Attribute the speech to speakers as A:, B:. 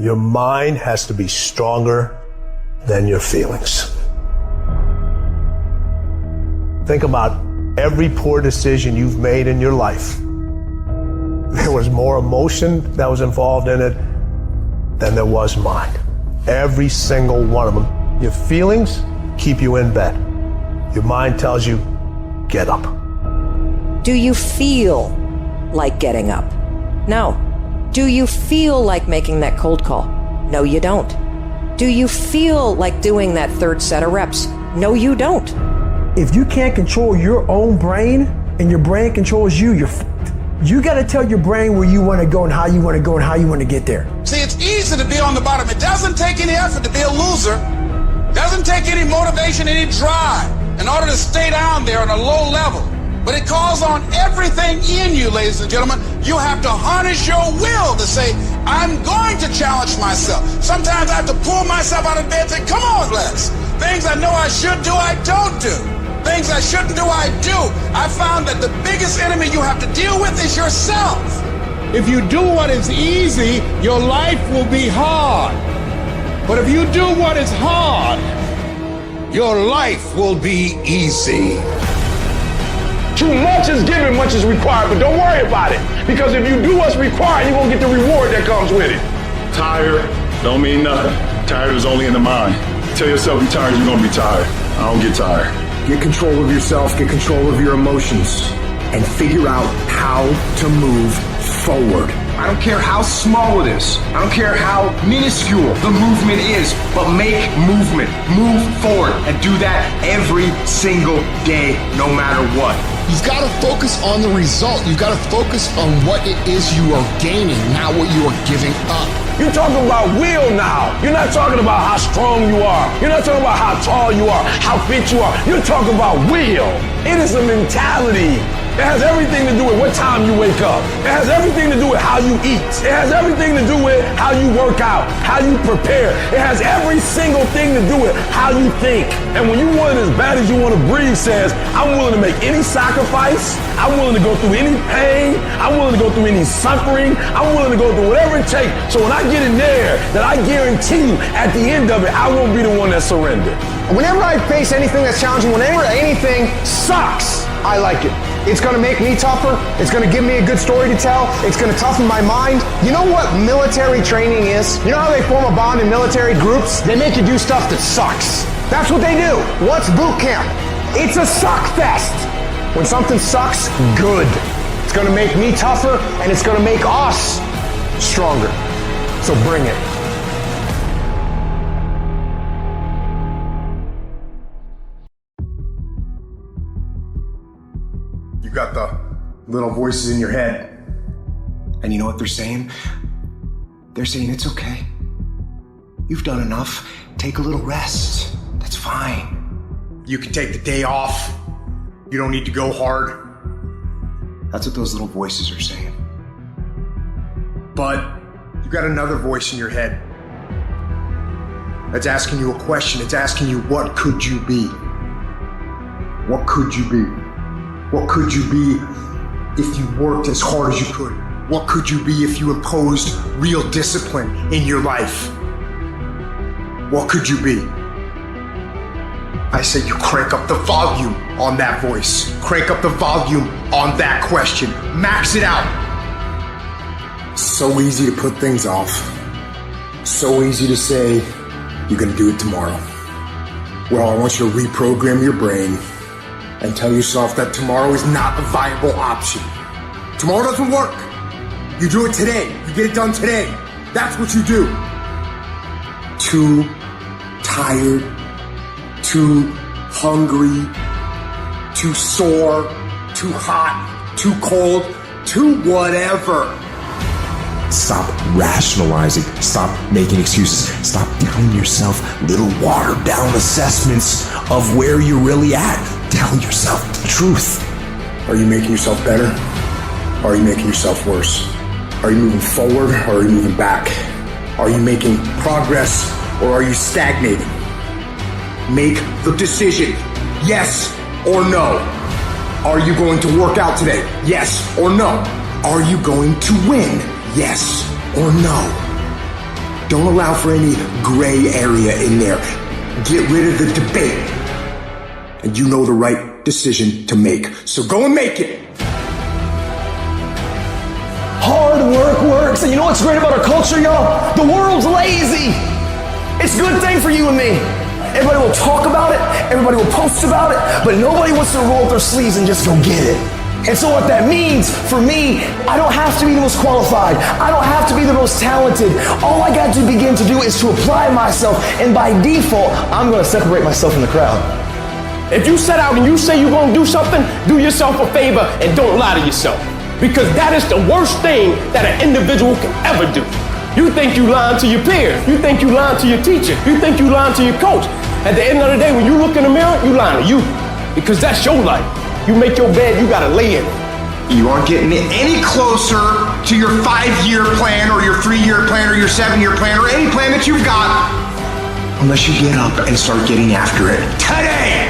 A: Your mind has to be stronger than your feelings. Think about every poor decision you've made in your life. There was more emotion that was involved in it than there was mind. Every single one of them. Your feelings keep you in bed. Your mind tells you, get up.
B: Do you feel like getting up? No. Do you feel like making that cold call? No, you don't. Do you feel like doing that third set of reps? No, you don't.
C: If you can't control your own brain and your brain controls you, you're f***ed. You got to tell your brain where you want to go and how you want to go and how you want to get there.
D: See, it's easy to be on the bottom. It doesn't take any effort to be a loser. It doesn't take any motivation, any drive in order to stay down there on a low level. But it calls on everything in you, ladies and gentlemen. You have to harness your will to say, I'm going to challenge myself. Sometimes I have to pull myself out of bed and say, come on, Les. Things I know I should do, I don't do. Things I shouldn't do, I do. I found that the biggest enemy you have to deal with is yourself.
E: If you do what is easy, your life will be hard. But if you do what is hard, your life will be easy.
F: Too much is given, much is required, but don't worry about it. Because if you do what's required, you're gonna get the reward that comes with it.
G: Tired don't mean nothing. Tired is only in the mind. Tell yourself you're tired, you're gonna be tired. I don't get tired.
H: Get control of yourself, get control of your emotions, and figure out how to move forward. I don't care how small it is. I don't care how minuscule the movement is, but make movement. Move forward and do that every single day, no matter what.
I: You've got to focus on the result. You've got to focus on what it is you are gaining, not what you are giving up.
F: You're talking about will now. You're not talking about how strong you are. You're not talking about how tall you are, how fit you are. You're talking about will. It is a mentality. It has everything to do with what time you wake up. It has everything to do with how you eat. It has everything to do with how you work out, how you prepare. It has every single thing to do with how you think. And when you want it as bad as you want to breathe says, I'm willing to make any sacrifice. I'm willing to go through any pain. I'm willing to go through any suffering. I'm willing to go through whatever it takes. So when I get in there, that I guarantee you at the end of it, I won't be the one that surrendered.
H: Whenever I face anything that's challenging, whenever anything sucks, I like it. It's going to make me tougher. It's going to give me a good story to tell. It's going to toughen my mind. You know what military training is? You know how they form a bond in military groups? They make you do stuff that sucks. That's what they do. What's boot camp? It's a suck fest. When something sucks, good. It's going to make me tougher, and it's going to make us stronger. So bring it.
J: You got the little voices in your head. And you know what they're saying? They're saying it's okay. You've done enough. Take a little rest. That's fine. You can take the day off. You don't need to go hard. That's what those little voices are saying. But you got another voice in your head that's asking you a question. It's asking you, what could you be? What could you be? What could you be if you worked as hard as you could? What could you be if you imposed real discipline in your life? What could you be? I say you crank up the volume on that voice. Crank up the volume on that question. Max it out. So easy to put things off. So easy to say, you're gonna do it tomorrow. Well, I want you to reprogram your brain and tell yourself that tomorrow is not a viable option. Tomorrow doesn't work. You do it today. You get it done today. That's what you do. Too tired, too hungry, too sore, too hot, too cold, too whatever.
K: Stop rationalizing. Stop making excuses. Stop telling yourself little watered down assessments of where you're really at. Tell yourself the truth.
J: Are you making yourself better? Or are you making yourself worse? Are you moving forward or are you moving back? Are you making progress or are you stagnating? Make the decision, yes or no. Are you going to work out today? Yes or no. Are you going to win? Yes or no. Don't allow for any gray area in there. Get rid of the debate. And you know the right decision to make. So go and make it.
F: Hard work works. And you know what's great about our culture, y'all? The world's lazy. It's a good thing for you and me. Everybody will talk about it. Everybody will post about it. But nobody wants to roll up their sleeves and just go get it. And so what that means for me, I don't have to be the most qualified. I don't have to be the most talented. All I got to begin to do is to apply myself. And by default, I'm going to separate myself from the crowd.
L: If you set out and you say you're going to do something, do yourself a favor and don't lie to yourself. Because that is the worst thing that an individual can ever do. You think you lying to your peers. You think you lying to your teacher. You think you lying to your coach. At the end of the day, when you look in the mirror, you lying to you. Because that's your life. You make your bed, you gotta lay in it.
H: You aren't getting any closer to your 5-year plan or your 3-year plan or your 7-year plan or any plan that you've got unless you get up and start getting after it today.